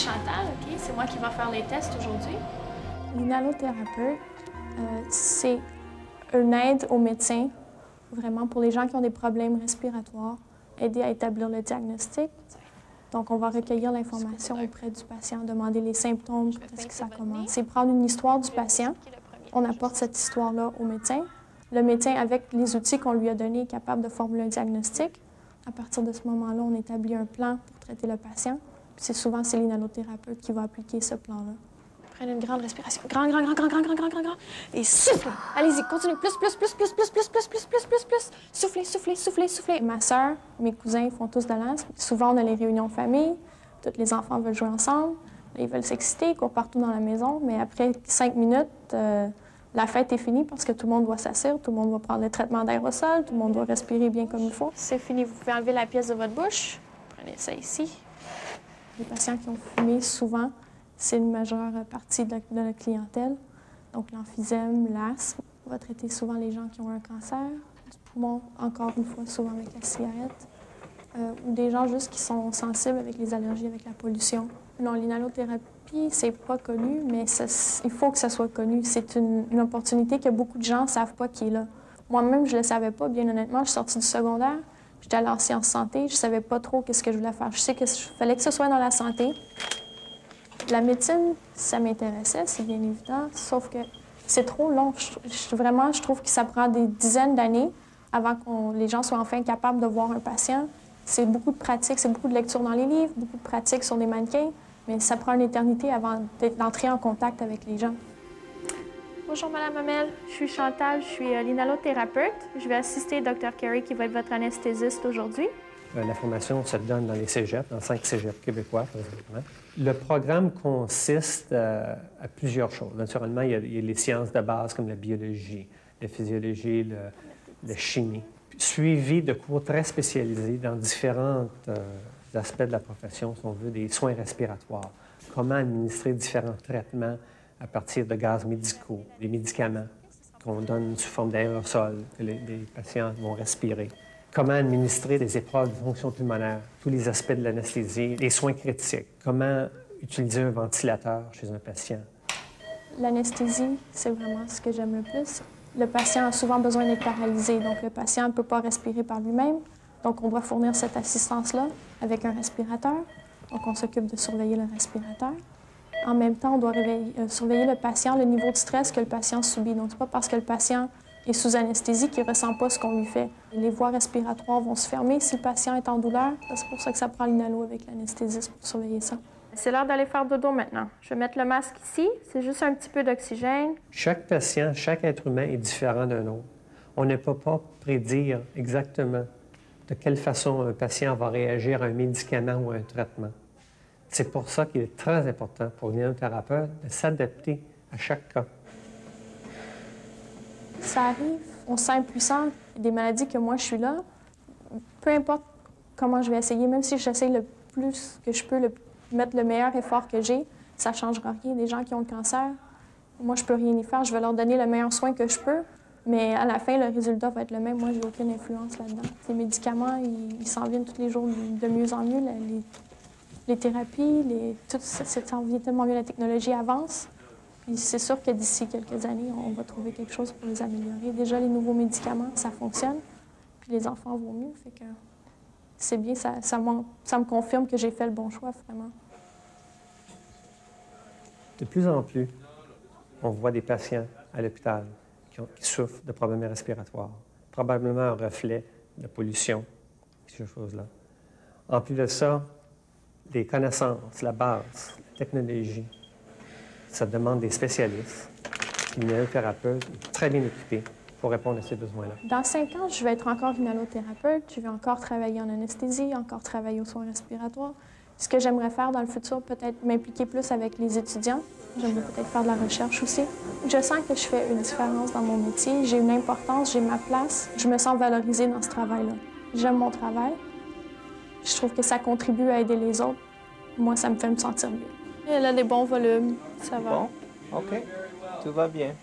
Chantal, OK? C'est moi qui vais faire les tests aujourd'hui. L'inhalothérapeute, c'est une aide aux médecins, vraiment pour les gens qui ont des problèmes respiratoires, aider à établir le diagnostic. Donc, on va recueillir l'information auprès du patient, demander les symptômes, quand est-ce que ça commence. C'est prendre une histoire du patient. On apporte cette histoire-là au médecin. Le médecin, avec les outils qu'on lui a donnés, est capable de formuler un diagnostic. À partir de ce moment-là, on établit un plan pour traiter le patient. Puis souvent, c'est l'inhalothérapeute qui va appliquer ce plan-là. Prenez une grande respiration. Grand. Et soufflez. Allez-y, continuez. Plus. Soufflez. Ma sœur, mes cousins font tous de l'asthme. Souvent, on a les réunions de famille. Tous les enfants veulent jouer ensemble. Ils veulent s'exciter, ils courent partout dans la maison. Mais après 5 minutes, la fête est finie parce que tout le monde doit s'asseoir, tout le monde va prendre le traitement d'aérosol, tout le monde doit respirer bien comme il faut. C'est fini. Vous pouvez enlever la pièce de votre bouche. Prenez ça ici. Les patients qui ont fumé, souvent, c'est une majeure partie de la clientèle. Donc, l'emphysème, l'asthme. On va traiter souvent les gens qui ont un cancer du poumon, encore une fois, souvent avec la cigarette. Ou des gens juste qui sont sensibles avec les allergies, avec la pollution. Non, l'inhalothérapie, c'est pas connu, mais il faut que ça soit connu. C'est une opportunité que beaucoup de gens ne savent pas qui est là. Moi-même, je ne le savais pas, bien honnêtement. Je suis sortie du secondaire, j'étais allée en sciences santé, je ne savais pas trop qu'est-ce que je voulais faire. Je sais qu'il fallait que ce soit dans la santé. La médecine, ça m'intéressait, c'est bien évident, sauf que c'est trop long. Je trouve que ça prend des dizaines d'années avant que les gens soient enfin capables de voir un patient. C'est beaucoup de pratique, c'est beaucoup de lecture dans les livres, beaucoup de pratique sur des mannequins, mais ça prend une éternité avant d'entrer en contact avec les gens. Bonjour, Madame Hamel. Je suis Chantal, je suis l'inhalothérapeute. Je vais assister Dr. Carey, qui va être votre anesthésiste aujourd'hui. La formation se donne dans les cégeps, dans 5 cégeps québécois, présentement. Le programme consiste à plusieurs choses. Naturellement, il y a les sciences de base comme la biologie, la physiologie, la chimie, suivi de cours très spécialisés dans différents aspects de la profession, si on veut, des soins respiratoires. Comment administrer différents traitements à partir de gaz médicaux, des médicaments qu'on donne sous forme d'aérosol, que les patients vont respirer. Comment administrer des épreuves de fonction pulmonaire, tous les aspects de l'anesthésie, les soins critiques. Comment utiliser un ventilateur chez un patient. L'anesthésie, c'est vraiment ce que j'aime le plus. Le patient a souvent besoin d'être paralysé, donc le patient ne peut pas respirer par lui-même. Donc, on doit fournir cette assistance-là avec un respirateur. Donc, on s'occupe de surveiller le respirateur. En même temps, on doit surveiller le patient, le niveau de stress que le patient subit. Donc, c'est pas parce que le patient est sous anesthésie qu'il ne ressent pas ce qu'on lui fait. Les voies respiratoires vont se fermer si le patient est en douleur. C'est pour ça que ça prend l'inhalo avec l'anesthésiste pour surveiller ça. C'est l'heure d'aller faire dodo maintenant. Je vais mettre le masque ici. C'est juste un petit peu d'oxygène. Chaque patient, chaque être humain est différent d'un autre. On ne peut pas prédire exactement de quelle façon un patient va réagir à un médicament ou à un traitement. C'est pour ça qu'il est très important pour l'inhalothérapeute de s'adapter à chaque cas. Ça arrive, on se sent impuissant. Des maladies que moi, je suis là. Peu importe comment je vais essayer, même si j'essaye le plus que je peux, mettre le meilleur effort que j'ai, ça ne changera rien. Des gens qui ont le cancer, moi, je peux rien y faire. Je vais leur donner le meilleur soin que je peux, mais à la fin, le résultat va être le même. Moi, j'ai aucune influence là-dedans. Les médicaments, ils s'en viennent tous les jours de mieux en mieux. Les thérapies, tout ça s'en vient tellement mieux. La technologie avance. Puis c'est sûr que d'ici quelques années, on va trouver quelque chose pour les améliorer. Déjà, les nouveaux médicaments, ça fonctionne. Puis les enfants vont mieux. Fait que c'est bien, ça me confirme que j'ai fait le bon choix, vraiment. De plus en plus, on voit des patients à l'hôpital qui souffrent de problèmes respiratoires, probablement un reflet de pollution, ces choses-là. En plus de ça, les connaissances, la base, la technologie, ça demande des spécialistes. L'inhalothérapeute est très bien équipé pour répondre à ces besoins-là. Dans 5 ans, je vais être encore inhalothérapeute. Je vais encore travailler en anesthésie, encore travailler aux soins respiratoires. Ce que j'aimerais faire dans le futur, peut-être m'impliquer plus avec les étudiants. J'aimerais peut-être faire de la recherche aussi. Je sens que je fais une différence dans mon métier. J'ai une importance, j'ai ma place. Je me sens valorisée dans ce travail-là. J'aime mon travail. Je trouve que ça contribue à aider les autres. Moi, ça me fait me sentir bien. Elle a des bons volumes, ça va. Bon, OK. Tout va bien.